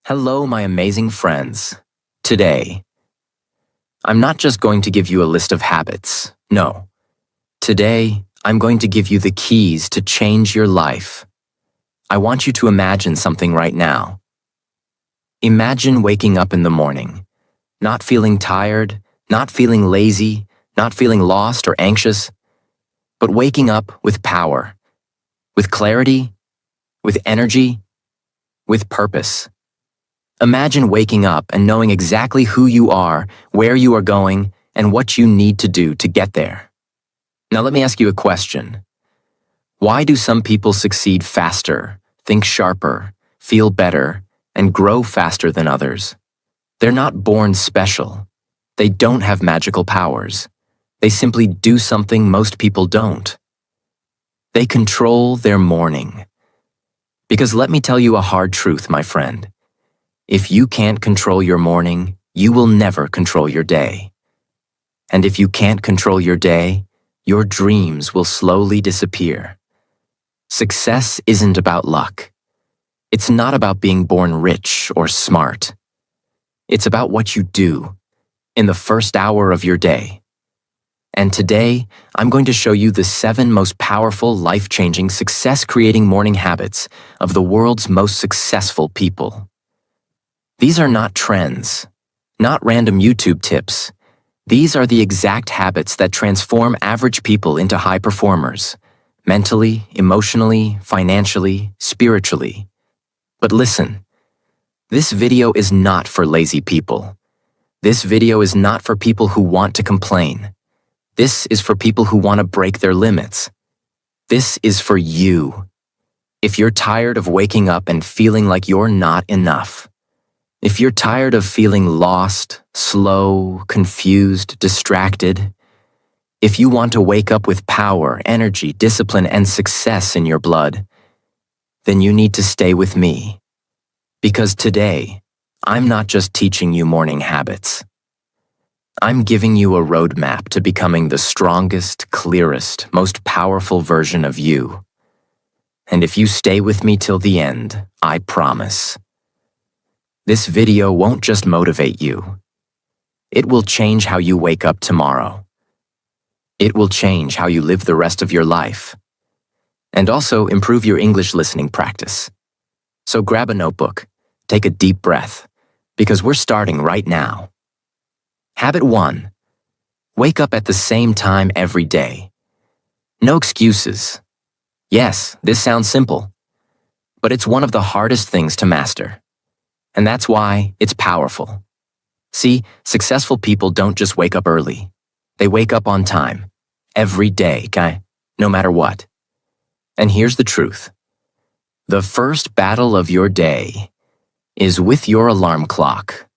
Hello, my amazing friends. Today, I'm not just going to give you a list of habits. No. Today, I'm going to give you the keys to change your life. I want you to imagine something right now. Imagine waking up in the morning, not feeling tired, not feeling lazy, not feeling lost or anxious, but waking up with power, with clarity, with energy, with purpose. Imagine waking up and knowing exactly who you are, where you are going, and what you need to do to get there. Now let me ask you a question. Why do some people succeed faster, think sharper, feel better, and grow faster than others? They're not born special. They don't have magical powers. They simply do something most people don't. They control their morning. Because let me tell you a hard truth, my friend. If you can't control your morning, you will never control your day. And if you can't control your day, your dreams will slowly disappear. Success isn't about luck. It's not about being born rich or smart. It's about what you do in the first hour of your day. And today, I'm going to show you the 7 most powerful, life-changing, success-creating morning habits of the world's most successful people. These are not trends, not random YouTube tips. These are the exact habits that transform average people into high performers, mentally, emotionally, financially, spiritually. But listen, this video is not for lazy people. This video is not for people who want to complain. This is for people who want to break their limits. This is for you. If you're tired of waking up and feeling like you're not enough, if you're tired of feeling lost, slow, confused, distracted, if you want to wake up with power, energy, discipline, and success in your blood, then you need to stay with me. Because today, I'm not just teaching you morning habits. I'm giving you a roadmap to becoming the strongest, clearest, most powerful version of you. And if you stay with me till the end, I promise, this video won't just motivate you. It will change how you wake up tomorrow. It will change how you live the rest of your life. And also improve your English listening practice. So grab a notebook, take a deep breath, because we're starting right now. Habit 1. Wake up at the same time every day. No excuses. Yes, this sounds simple, but it's one of the hardest things to master. And that's why it's powerful. See, successful people don't just wake up early. They wake up on time, every day, okay? No matter what. And here's the truth. The first battle of your day is with your alarm clock.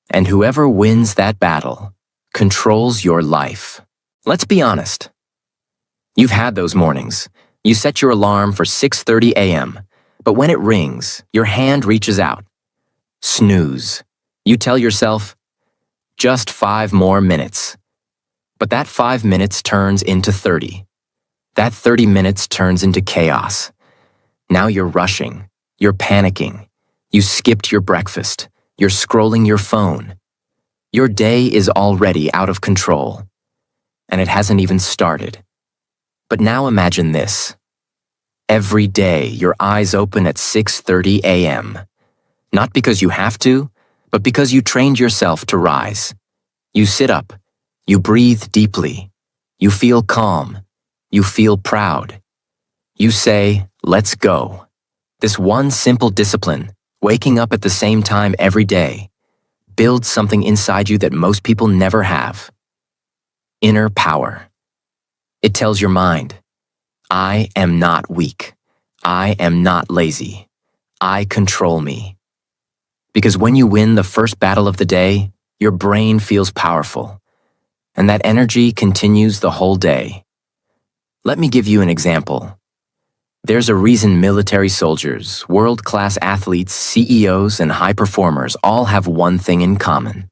And whoever wins that battle controls your life. Let's be honest. You've had those mornings. You set your alarm for 6:30 a.m., but when it rings, your hand reaches out. Snooze. You tell yourself, just 5 more minutes. But that 5 minutes turns into 30. That 30 minutes turns into chaos. Now you're rushing. You're panicking. You skipped your breakfast. You're scrolling your phone. Your day is already out of control. And it hasn't even started. But now imagine this. Every day, your eyes open at 6:30 a.m. Not because you have to, but because you trained yourself to rise. You sit up. You breathe deeply. You feel calm. You feel proud. You say, let's go. This one simple discipline, waking up at the same time every day, builds something inside you that most people never have. Inner power. It tells your mind, I am not weak. I am not lazy. I control me. Because when you win the first battle of the day, your brain feels powerful, and that energy continues the whole day. Let me give you an example. There's a reason military soldiers, world-class athletes, CEOs, and high performers all have one thing in common.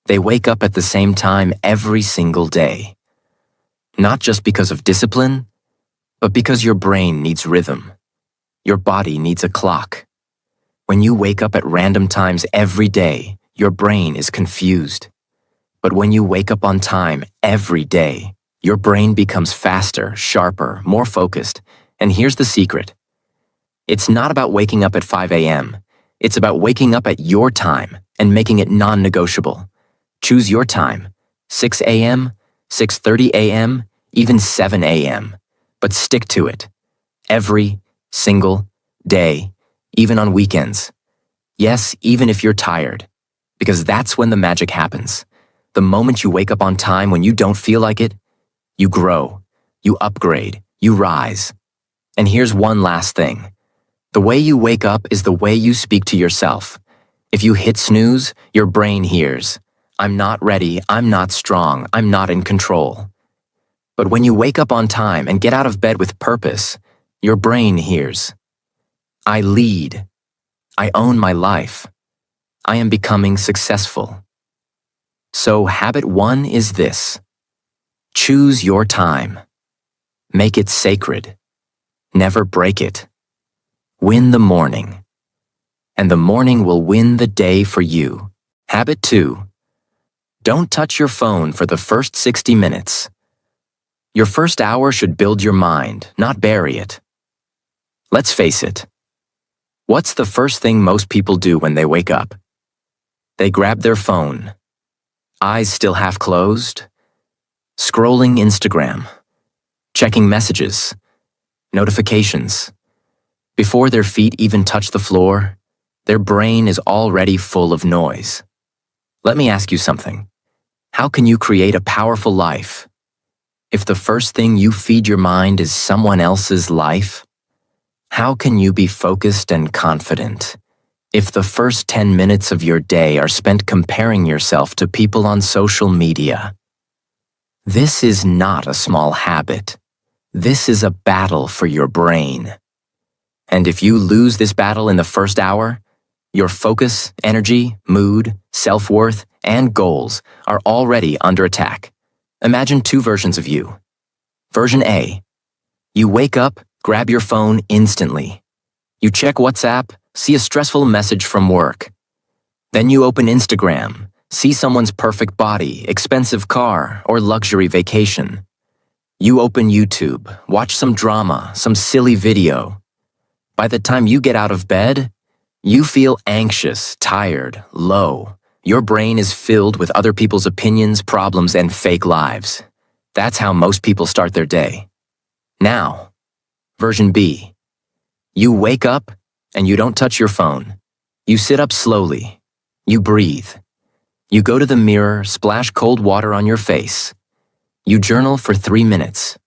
They wake up at the same time every single day. Not just because of discipline, but because your brain needs rhythm. Your body needs a clock. When you wake up at random times every day, your brain is confused. But when you wake up on time every day, your brain becomes faster, sharper, more focused. And here's the secret. It's not about waking up at 5 a.m. It's about waking up at your time and making it non-negotiable. Choose your time, 6 a.m., 6:30 a.m., even 7 a.m. But stick to it. Every single day, even on weekends. Yes, even if you're tired. Because that's when the magic happens. The moment you wake up on time when you don't feel like it, you grow, you upgrade, you rise. And here's one last thing. The way you wake up is the way you speak to yourself. If you hit snooze, your brain hears, I'm not ready, I'm not strong, I'm not in control. But when you wake up on time and get out of bed with purpose, your brain hears, I lead, I own my life, I am becoming successful. So habit 1 is this. Choose your time. Make it sacred. Never break it. Win the morning. And the morning will win the day for you. Habit 2. Don't touch your phone for the first 60 minutes. Your first hour should build your mind, not bury it. Let's face it. What's the first thing most people do when they wake up? They grab their phone. Eyes still half closed. Scrolling Instagram. Checking messages. Notifications. Before their feet even touch the floor, their brain is already full of noise. Let me ask you something. How can you create a powerful life if the first thing you feed your mind is someone else's life? How can you be focused and confident if the first 10 minutes of your day are spent comparing yourself to people on social media? This is not a small habit. This is a battle for your brain. And if you lose this battle in the first hour, your focus, energy, mood, self-worth, and goals are already under attack. Imagine 2 versions of you. Version A. You wake up, grab your phone instantly. You check WhatsApp, see a stressful message from work. Then you open Instagram, see someone's perfect body, expensive car, or luxury vacation. You open YouTube, watch some drama, some silly video. By the time you get out of bed, you feel anxious, tired, low. Your brain is filled with other people's opinions, problems, and fake lives. That's how most people start their day. Now, version B. You wake up and you don't touch your phone. You sit up slowly. You breathe. You go to the mirror, splash cold water on your face. You journal for 3 minutes.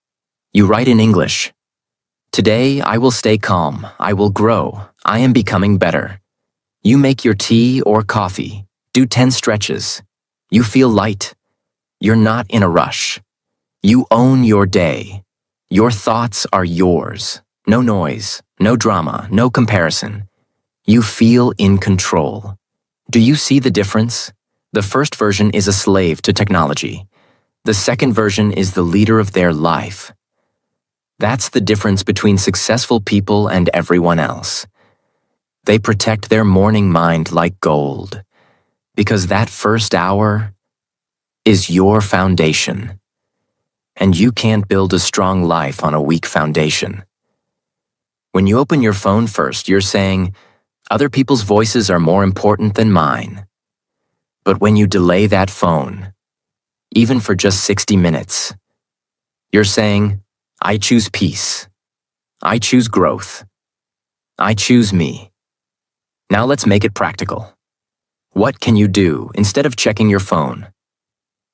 You write in English. Today, I will stay calm. I will grow. I am becoming better. You make your tea or coffee. Do 10 stretches. You feel light. You're not in a rush. You own your day. Your thoughts are yours. No noise, no drama, no comparison. You feel in control. Do you see the difference? The first version is a slave to technology. The second version is the leader of their life. That's the difference between successful people and everyone else. They protect their morning mind like gold, because that first hour is your foundation. And you can't build a strong life on a weak foundation. When you open your phone first, you're saying, other people's voices are more important than mine. But when you delay that phone, even for just 60 minutes, you're saying, I choose peace. I choose growth. I choose me. Now let's make it practical. What can you do instead of checking your phone?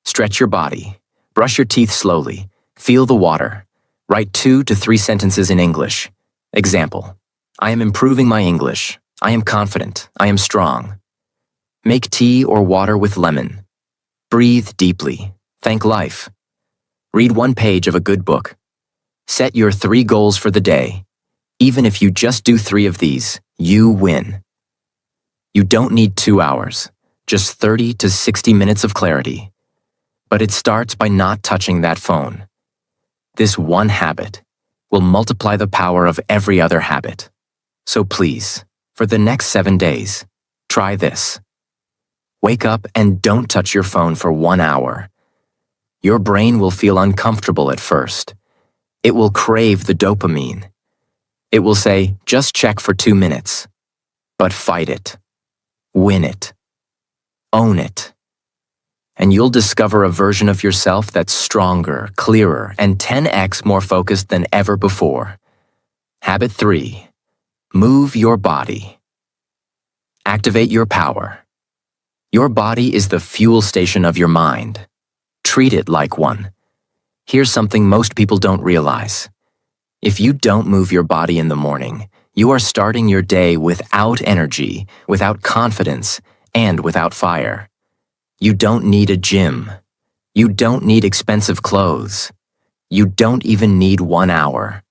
Stretch your body. Brush your teeth slowly. Feel the water. Write 2 to 3 sentences in English. Example, I am improving my English. I am confident. I am strong. Make tea or water with lemon. Breathe deeply. Thank life. Read 1 page of a good book. Set your 3 goals for the day. Even if you just do 3 of these, you win. You don't need 2 hours, just 30 to 60 minutes of clarity. But it starts by not touching that phone. This one habit will multiply the power of every other habit. So please, For the next 7 days, try this. Wake up and don't touch your phone for 1 hour. Your brain will feel uncomfortable at first. It will crave the dopamine. It will say, just check for 2 minutes. But fight it. Win it. Own it. And you'll discover a version of yourself that's stronger, clearer, and 10x more focused than ever before. Habit 3. Move your body. Activate your power. Your body is the fuel station of your mind. Treat it like one. Here's something most people don't realize. If you don't move your body in the morning, you are starting your day without energy, without confidence, and without fire. You don't need a gym. You don't need expensive clothes. You don't even need 1 hour.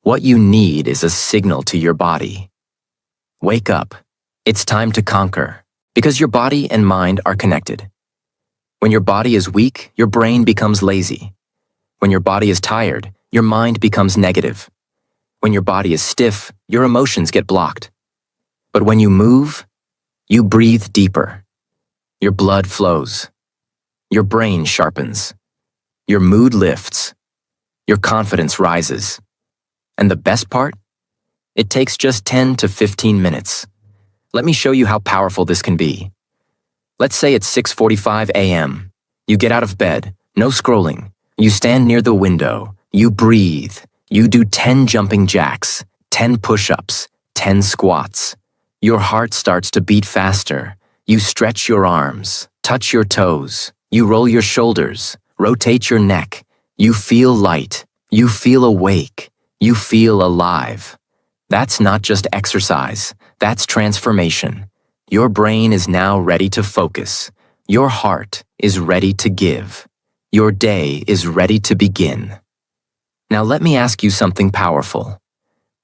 What you need is a signal to your body. Wake up. It's time to conquer, because your body and mind are connected. When your body is weak, your brain becomes lazy. When your body is tired, your mind becomes negative. When your body is stiff, your emotions get blocked. But when you move, you breathe deeper. Your blood flows. Your brain sharpens. Your mood lifts. Your confidence rises. And the best part? It takes just 10 to 15 minutes. Let me show you how powerful this can be. Let's say it's 6:45 a.m. You get out of bed, no scrolling. You stand near the window. You breathe. You do 10 jumping jacks, 10 push-ups, 10 squats. Your heart starts to beat faster. You stretch your arms, touch your toes. You roll your shoulders, rotate your neck. You feel light. You feel awake. You feel alive. That's not just exercise. That's transformation. Your brain is now ready to focus. Your heart is ready to give. Your day is ready to begin. Now let me ask you something powerful.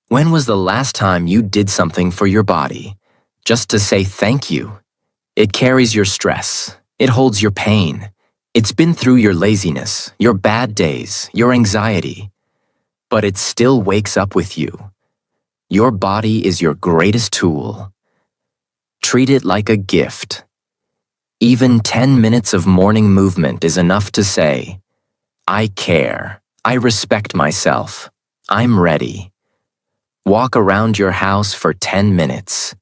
When was the last time you did something for your body, just to say thank you? It carries your stress. It holds your pain. It's been through your laziness, your bad days, your anxiety. But it still wakes up with you. Your body is your greatest tool. Treat it like a gift. Even 10 minutes of morning movement is enough to say, I care. I respect myself. I'm ready. Walk around your house for 10 minutes.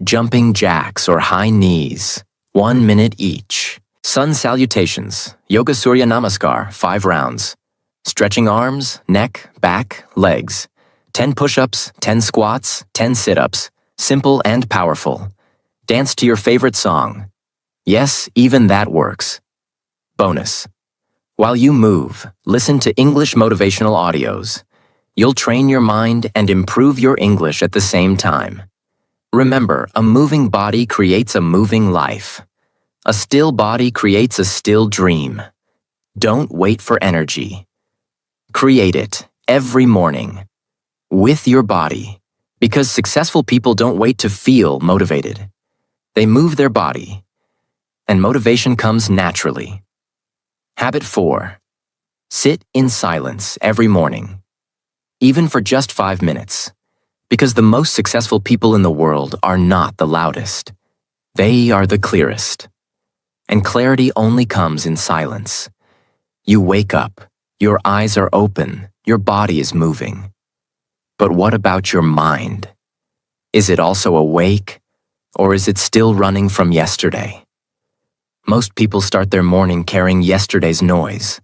Jumping jacks or high knees, 1 minute each. Sun salutations, Yoga Surya Namaskar, 5 rounds. Stretching arms, neck, back, legs. 10 push-ups, 10 squats, 10 sit-ups. Simple and powerful. Dance to your favorite song. Yes, even that works. Bonus. While you move, listen to English motivational audios. You'll train your mind and improve your English at the same time. Remember, a moving body creates a moving life. A still body creates a still dream. Don't wait for energy. Create it every morning with your body, because successful people don't wait to feel motivated. They move their body, and motivation comes naturally. Habit 4. Sit in silence every morning, even for just 5 minutes, because the most successful people in the world are not the loudest. They are the clearest. And clarity only comes in silence. You wake up, your eyes are open, your body is moving. But what about your mind? Is it also awake, or is it still running from yesterday? Most people start their morning carrying yesterday's noise,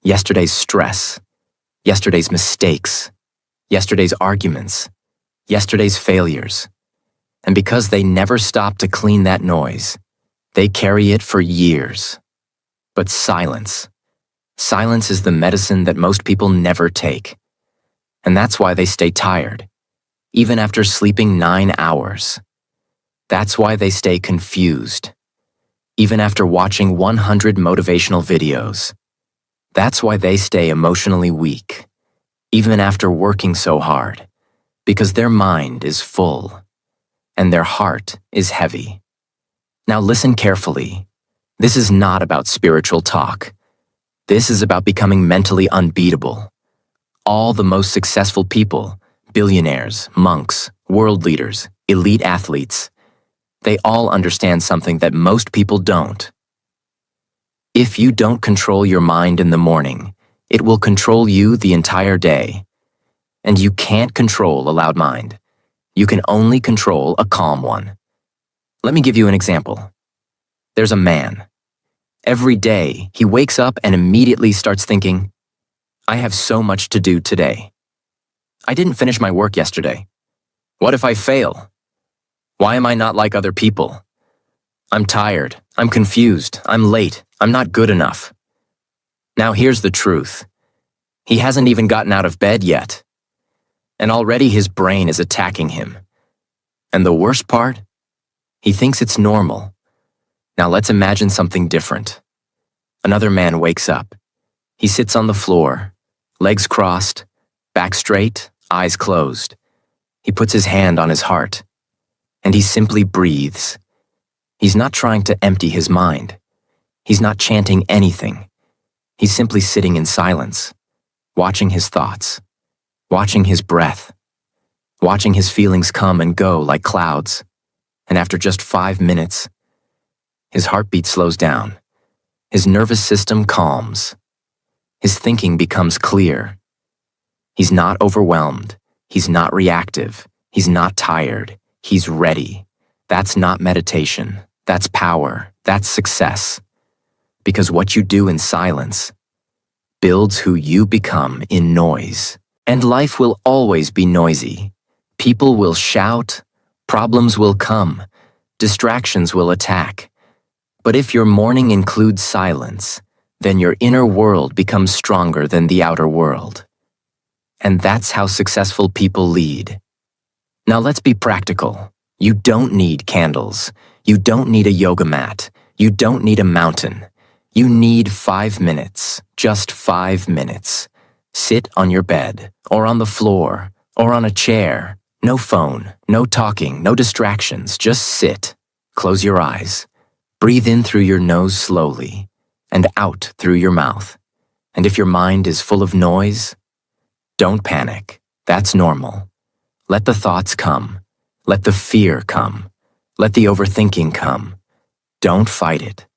yesterday's stress, yesterday's mistakes, yesterday's arguments, yesterday's failures. And because they never stop to clean that noise, they carry it for years. But silence is the medicine that most people never take. And that's why they stay tired, even after sleeping 9 hours. That's why they stay confused, even after watching 100 motivational videos. That's why they stay emotionally weak, even after working so hard, because their mind is full and their heart is heavy. Now listen carefully. This is not about spiritual talk. This is about becoming mentally unbeatable. All the most successful people, billionaires, monks, world leaders, elite athletes. They all understand something that most people don't. If you don't control your mind in the morning, it will control you the entire day. And you can't control a loud mind. You can only control a calm one. Let me give you an example. There's a man. Every day, he wakes up and immediately starts thinking, I have so much to do today. I didn't finish my work yesterday. What if I fail? Why am I not like other people? I'm tired. I'm confused. I'm late. I'm not good enough. Now here's the truth. He hasn't even gotten out of bed yet. And already his brain is attacking him. And the worst part? He thinks it's normal. Now let's imagine something different. Another man wakes up. He sits on the floor, legs crossed, back straight, eyes closed. He puts his hand on his heart, and he simply breathes. He's not trying to empty his mind. He's not chanting anything. He's simply sitting in silence, watching his thoughts, watching his breath, watching his feelings come and go like clouds. And after just 5 minutes, his heartbeat slows down. His nervous system calms. His thinking becomes clear. He's not overwhelmed. He's not reactive. He's not tired. He's ready. That's not meditation. That's power. That's success. Because what you do in silence builds who you become in noise. And life will always be noisy. People will shout. Problems will come. Distractions will attack. But if your morning includes silence, then your inner world becomes stronger than the outer world. And that's how successful people lead. Now let's be practical. You don't need candles. You don't need a yoga mat. You don't need a mountain. You need 5 minutes, just 5 minutes. Sit on your bed, or on the floor, or on a chair. No phone, no talking, no distractions. Just sit. Close your eyes. Breathe in through your nose slowly, and out through your mouth. And if your mind is full of noise, don't panic. That's normal. Let the thoughts come. Let the fear come. Let the overthinking come. Don't fight it.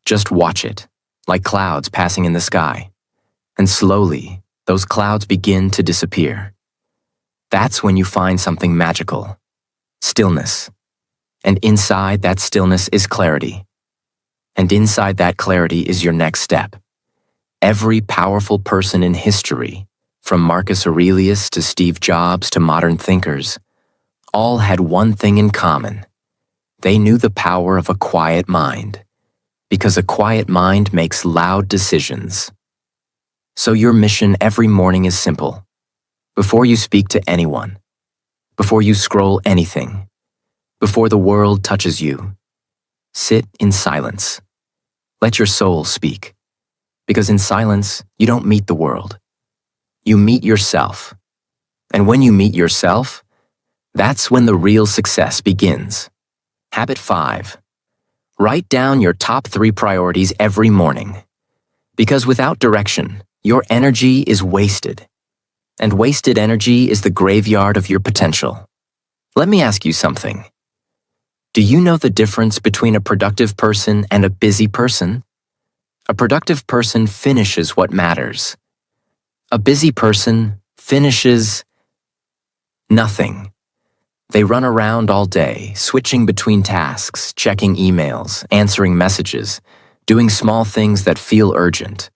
Just watch it, like clouds passing in the sky. And slowly, those clouds begin to disappear. That's when you find something magical. Stillness. And inside that stillness is clarity. And inside that clarity is your next step. Every powerful person in history, from Marcus Aurelius to Steve Jobs to modern thinkers, all had one thing in common. They knew the power of a quiet mind, because a quiet mind makes loud decisions. So your mission every morning is simple. Before you speak to anyone, before you scroll anything, before the world touches you, sit in silence. Let your soul speak. Because in silence, you don't meet the world. You meet yourself. And when you meet yourself, that's when the real success begins. Habit 5. Write down your top 3 priorities every morning. Because without direction, your energy is wasted. And wasted energy is the graveyard of your potential. Let me ask you something. Do you know the difference between a productive person and a busy person? A productive person finishes what matters. A busy person finishes nothing. They run around all day, switching between tasks, checking emails, answering messages, doing small things that feel urgent.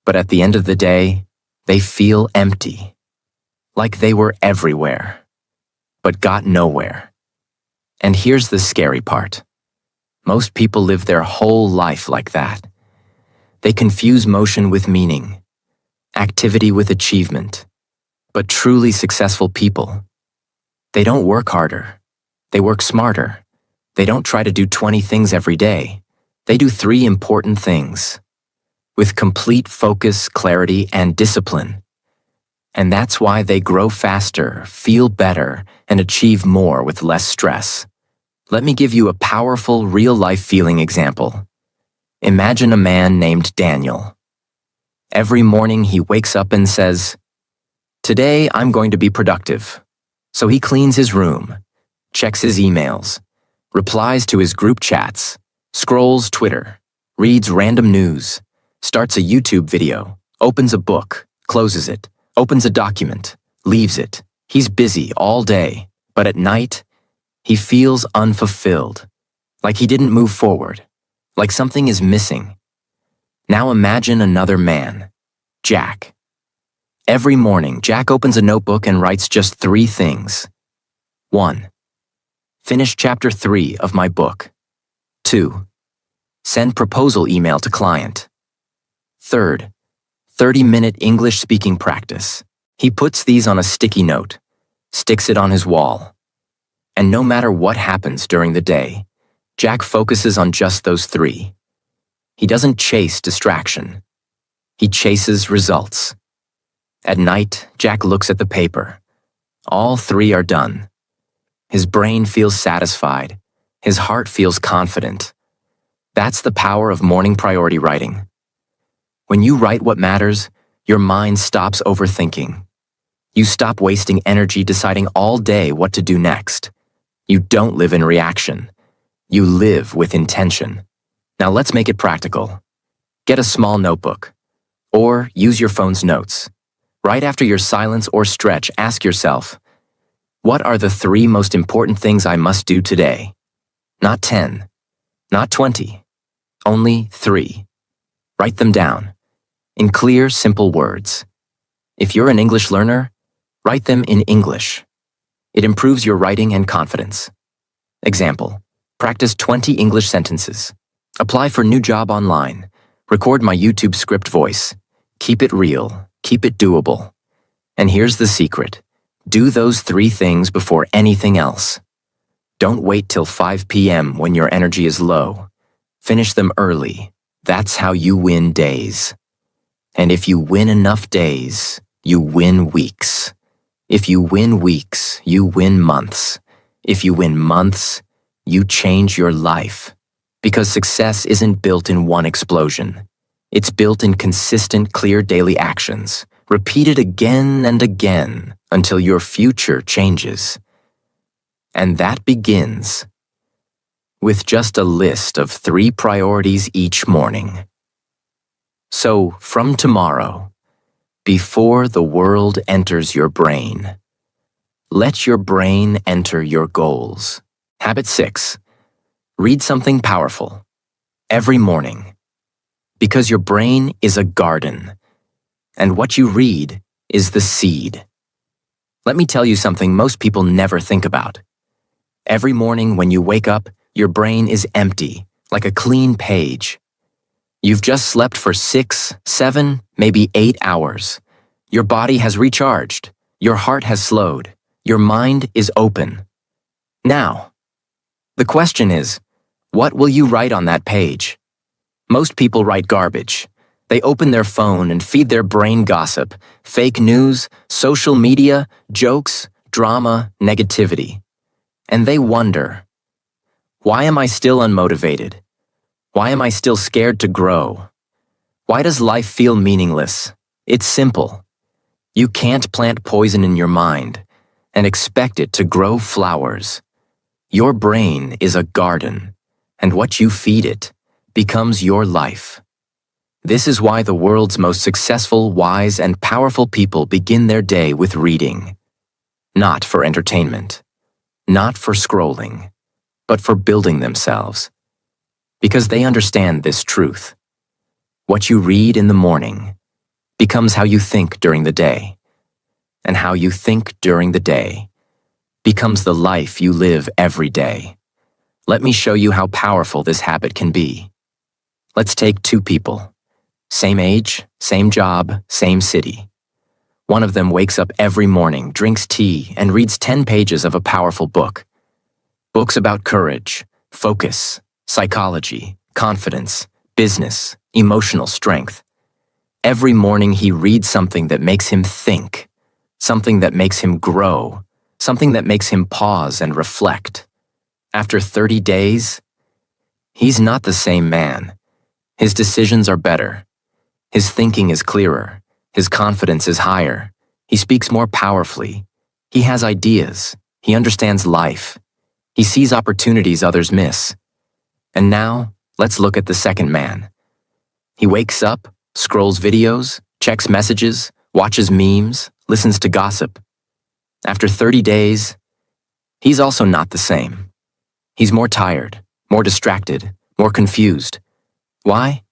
But at the end of the day, they feel empty, like they were everywhere, but got nowhere. And here's the scary part. Most people live their whole life like that. They confuse motion with meaning, activity with achievement. But truly successful people, they don't work harder. They work smarter. They don't try to do 20 things every day. They do 3 important things with complete focus, clarity, and discipline. And that's why they grow faster, feel better, and achieve more with less stress. Let me give you a powerful, real-life feeling example. Imagine a man named Daniel. Every morning he wakes up and says, "Today I'm going to be productive." So he cleans his room, checks his emails, replies to his group chats, scrolls Twitter, reads random news, starts a YouTube video, opens a book, closes it, opens a document, leaves it. He's busy all day, but at night, he feels unfulfilled, like he didn't move forward, like something is missing. Now imagine another man, Jack. Every morning, Jack opens a notebook and writes just 3 things. 1. Finish chapter 3 of my book. 2. Send proposal email to client. 3rd, 30-minute English speaking practice. He puts these on a sticky note, sticks it on his wall. And no matter what happens during the day, Jack focuses on just those 3. He doesn't chase distraction. He chases results. At night, Jack looks at the paper. All 3 are done. His brain feels satisfied. His heart feels confident. That's the power of morning priority writing. When you write what matters, your mind stops overthinking. You stop wasting energy deciding all day what to do next. You don't live in reaction. You live with intention. Now let's make it practical. Get a small notebook, or use your phone's notes. Right after your silence or stretch, ask yourself, what are the 3 most important things I must do today? Not 10, not 20, only 3. Write them down, in clear, simple words. If you're an English learner, write them in English. It improves your writing and confidence. Example, practice 20 English sentences. Apply for new job online. Record my YouTube script voice. Keep it real. Keep it doable. And here's the secret. Do those 3 things before anything else. Don't wait till 5 p.m. when your energy is low. Finish them early. That's how you win days. And if you win enough days, you win weeks. If you win weeks, you win months. If you win months, you change your life. Because success isn't built in one explosion. It's built in consistent, clear daily actions, repeated again and again until your future changes. And that begins with just a list of 3 priorities each morning. So, from tomorrow, before the world enters your brain, let your brain enter your goals. Habit 6. Read something powerful every morning. Because your brain is a garden, and what you read is the seed. Let me tell you something most people never think about. Every morning when you wake up, your brain is empty, like a clean page. You've just slept for 6, 7, maybe 8 hours. Your body has recharged. Your heart has slowed. Your mind is open. Now, the question is, what will you write on that page? Most people write garbage. They open their phone and feed their brain gossip, fake news, social media, jokes, drama, negativity. And they wonder, why am I still unmotivated? Why am I still scared to grow? Why does life feel meaningless? It's simple. You can't plant poison in your mind and expect it to grow flowers. Your brain is a garden, and what you feed it becomes your life. This is why the world's most successful, wise, and powerful people begin their day with reading. Not for entertainment, not for scrolling, but for building themselves. Because they understand this truth. What you read in the morning becomes how you think during the day, and how you think during the day becomes the life you live every day. Let me show you how powerful this habit can be. Let's take 2 people. Same age, same job, same city. One of them wakes up every morning, drinks tea, and reads 10 pages of a powerful book. Books about courage, focus, psychology, confidence, business, emotional strength. Every morning he reads something that makes him think, something that makes him grow, something that makes him pause and reflect. After 30 days, he's not the same man. His decisions are better. His thinking is clearer. His confidence is higher. He speaks more powerfully. He has ideas. He understands life. He sees opportunities others miss. And now, let's look at the second man. He wakes up, scrolls videos, checks messages, watches memes, listens to gossip. After 30 days, he's also not the same. He's more tired, more distracted, more confused. Why?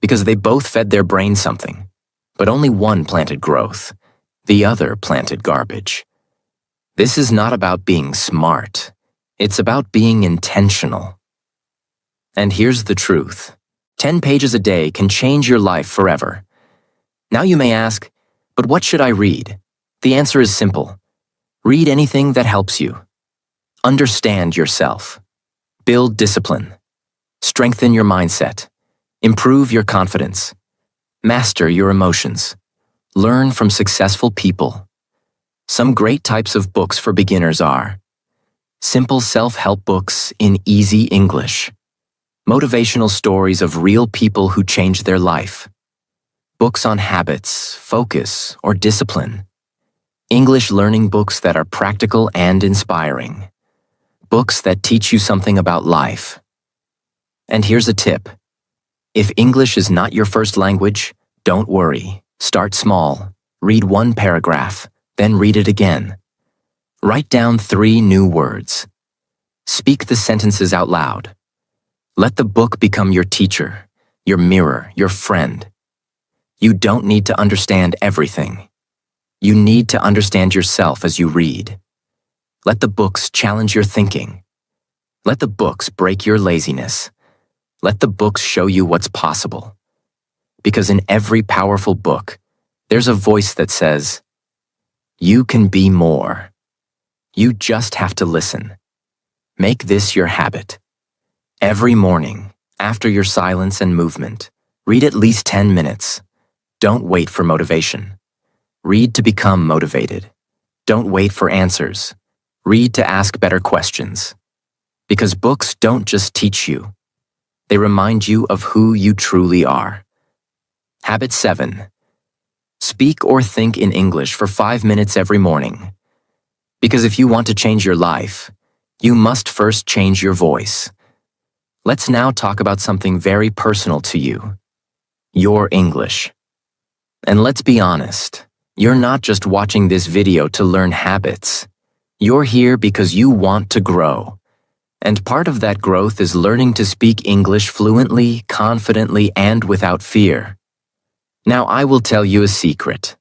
Because they both fed their brain something, but only one planted growth. The other planted garbage. This is not about being smart. It's about being intentional. And here's the truth. 10 pages a day can change your life forever. Now you may ask, but what should I read? The answer is simple. Read anything that helps you. Understand yourself. Build discipline. Strengthen your mindset. Improve your confidence. Master your emotions. Learn from successful people. Some great types of books for beginners are simple self-help books in easy English, motivational stories of real people who changed their life, books on habits, focus, or discipline, English learning books that are practical and inspiring, books that teach you something about life. And here's a tip. If English is not your first language, don't worry. Start small. Read one paragraph, then read it again. Write down 3 new words. Speak the sentences out loud. Let the book become your teacher, your mirror, your friend. You don't need to understand everything. You need to understand yourself as you read. Let the books challenge your thinking. Let the books break your laziness. Let the books show you what's possible. Because in every powerful book, there's a voice that says, you can be more. You just have to listen. Make this your habit. Every morning, after your silence and movement, read at least 10 minutes. Don't wait for motivation. Read to become motivated. Don't wait for answers. Read to ask better questions. Because books don't just teach you. They remind you of who you truly are. Habit 7. Speak or think in English for 5 minutes every morning. Because if you want to change your life, you must first change your voice. Let's now talk about something very personal to you. Your English. And let's be honest, you're not just watching this video to learn habits. You're here because you want to grow. And part of that growth is learning to speak English fluently, confidently, and without fear. Now I will tell you a secret.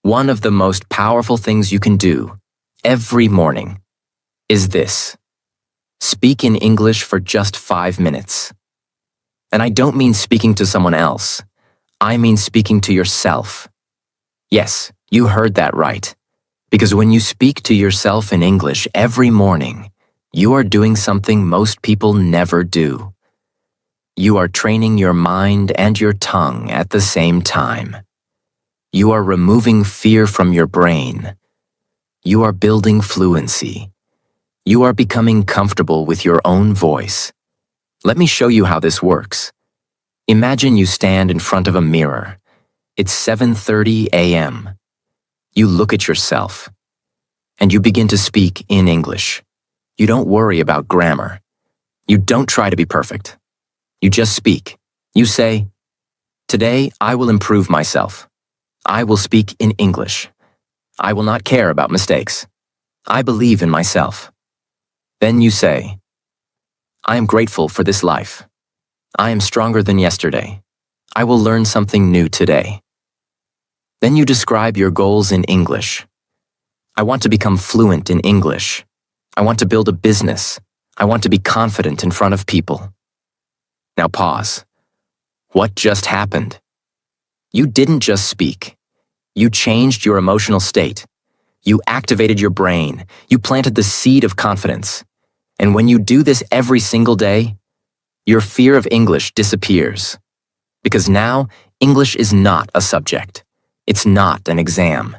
One of the most powerful things you can do, every morning, is this. Speak in English for just 5 minutes. And I don't mean speaking to someone else. I mean speaking to yourself. Yes, you heard that right. Because when you speak to yourself in English every morning, you are doing something most people never do. You are training your mind and your tongue at the same time. You are removing fear from your brain. You are building fluency. You are becoming comfortable with your own voice. Let me show you how this works. Imagine you stand in front of a mirror. It's 7:30 a.m. You look at yourself, and you begin to speak in English. You don't worry about grammar. You don't try to be perfect. You just speak. You say, today I will improve myself. I will speak in English. I will not care about mistakes. I believe in myself. Then you say, I am grateful for this life. I am stronger than yesterday. I will learn something new today. Then you describe your goals in English. I want to become fluent in English. I want to build a business. I want to be confident in front of people. Now pause. What just happened? You didn't just speak. You changed your emotional state. You activated your brain. You planted the seed of confidence. And when you do this every single day, your fear of English disappears. Because now, English is not a subject. It's not an exam.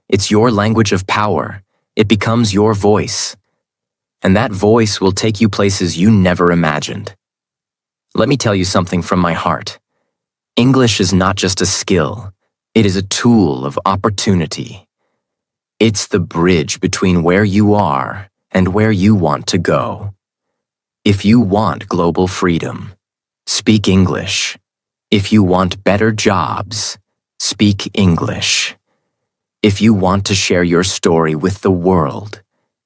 It's your language of power. It becomes your voice. And that voice will take you places you never imagined. Let me tell you something from my heart. English is not just a skill. It is a tool of opportunity. It's the bridge between where you are and where you want to go. If you want global freedom, speak English. If you want better jobs, speak English. If you want to share your story with the world,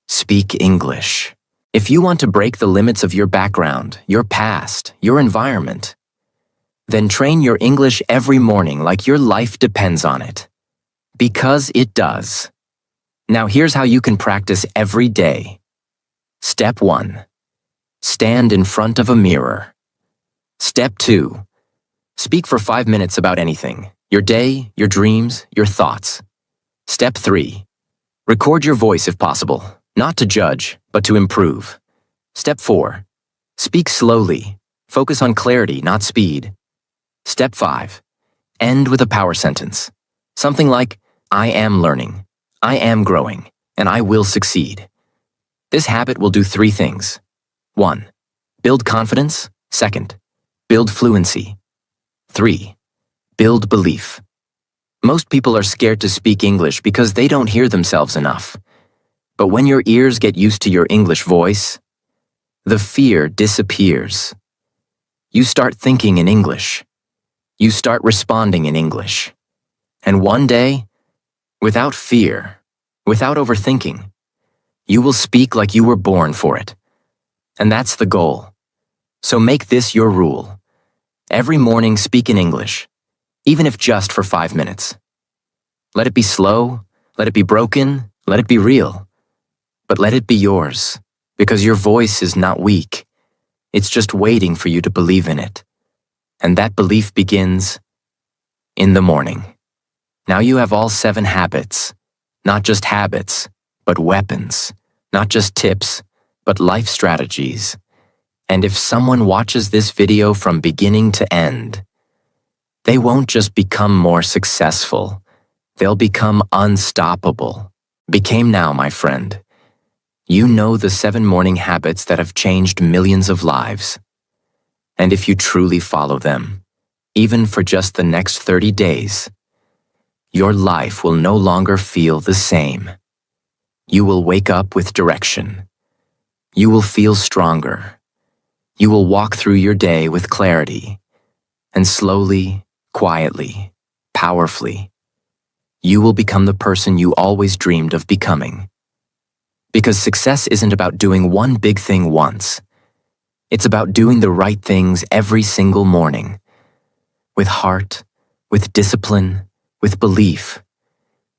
speak English. If you want to break the limits of your background, your past, your environment, then train your English every morning like your life depends on it. Because it does. Now here's how you can practice every day. Step 1. Stand in front of a mirror. Step 2. Speak for 5 minutes about anything. Your day, your dreams, your thoughts. Step 3. Record your voice if possible, not to judge, but to improve. Step 4. Speak slowly. Focus on clarity, not speed. Step 5. End with a power sentence. Something like, I am learning, I am growing, and I will succeed. This habit will do 3 things. 1. Build confidence. 2. Build fluency. 3. Build belief. Most people are scared to speak English because they don't hear themselves enough. But when your ears get used to your English voice, the fear disappears. You start thinking in English. You start responding in English. And one day, without fear, without overthinking, you will speak like you were born for it. And that's the goal. So make this your rule. Every morning speak in English, even if just for 5 minutes. Let it be slow, let it be broken, let it be real. But let it be yours, because your voice is not weak. It's just waiting for you to believe in it. And that belief begins in the morning. Now you have all 7 habits. Not just habits, but weapons. Not just tips, but life strategies. And if someone watches this video from beginning to end, they won't just become more successful. They'll become unstoppable. Became now, my friend. You know the 7 morning habits that have changed millions of lives. And if you truly follow them, even for just the next 30 days, your life will no longer feel the same. You will wake up with direction. You will feel stronger. You will walk through your day with clarity. And slowly, quietly, powerfully, you will become the person you always dreamed of becoming. Because success isn't about doing one big thing once. It's about doing the right things every single morning. With heart, with discipline, with belief.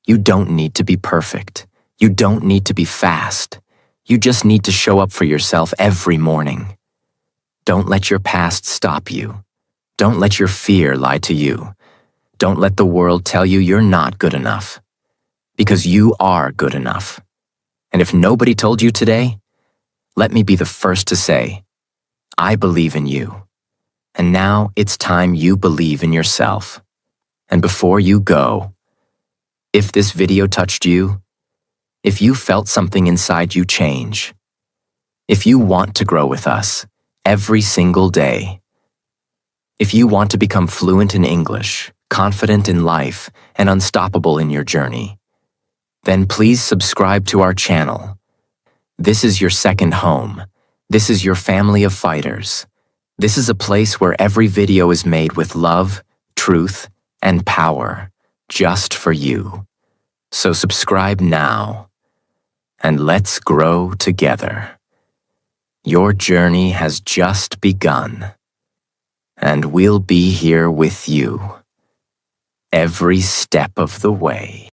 You don't need to be perfect. You don't need to be fast. You just need to show up for yourself every morning. Don't let your past stop you. Don't let your fear lie to you. Don't let the world tell you you're not good enough. Because you are good enough. And if nobody told you today, let me be the first to say, I believe in you. And now it's time you believe in yourself. And before you go, if this video touched you, if you felt something inside you change, if you want to grow with us every single day, if you want to become fluent in English, confident in life, and unstoppable in your journey, then please subscribe to our channel. This is your second home. This is your family of fighters. This is a place where every video is made with love, truth, and power, just for you. So subscribe now, and let's grow together. Your journey has just begun, and we'll be here with you every step of the way.